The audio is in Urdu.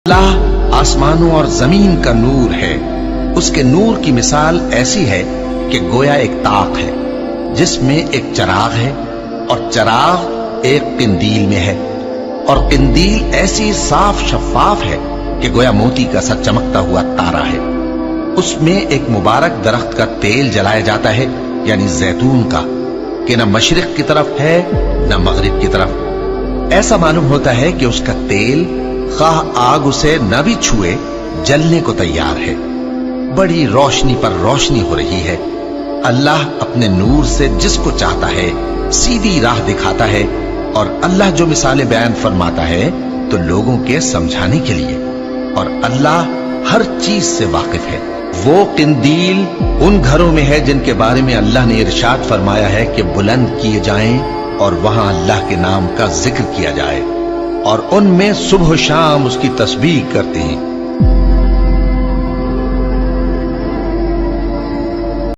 اللہ آسمانوں اور زمین کا نور ہے۔ اس کے نور کی مثال ایسی ہے کہ گویا ایک طاق ہے جس میں ایک چراغ ہے، اور چراغ ایک قندیل میں ہے، اور قندیل ایسی صاف شفاف ہے کہ گویا موتی کا سا چمکتا ہوا تارا ہے۔ اس میں ایک مبارک درخت کا تیل جلایا جاتا ہے، یعنی زیتون کا، کہ نہ مشرق کی طرف ہے نہ مغرب کی طرف۔ ایسا معلوم ہوتا ہے کہ اس کا تیل خواہ آگ اسے نہ بھی چھوئے جلنے کو تیار ہے۔ بڑی روشنی پر روشنی ہو رہی ہے۔ اللہ اپنے نور سے جس کو چاہتا ہے سیدھی راہ دکھاتا ہے، اور اللہ جو مثالیں بیان فرماتا ہے تو لوگوں کے سمجھانے کے لیے، اور اللہ ہر چیز سے واقف ہے۔ وہ قندیل ان گھروں میں ہے جن کے بارے میں اللہ نے ارشاد فرمایا ہے کہ بلند کیے جائیں اور وہاں اللہ کے نام کا ذکر کیا جائے، اور ان میں صبح و شام اس کی تسبیح کرتے ہیں۔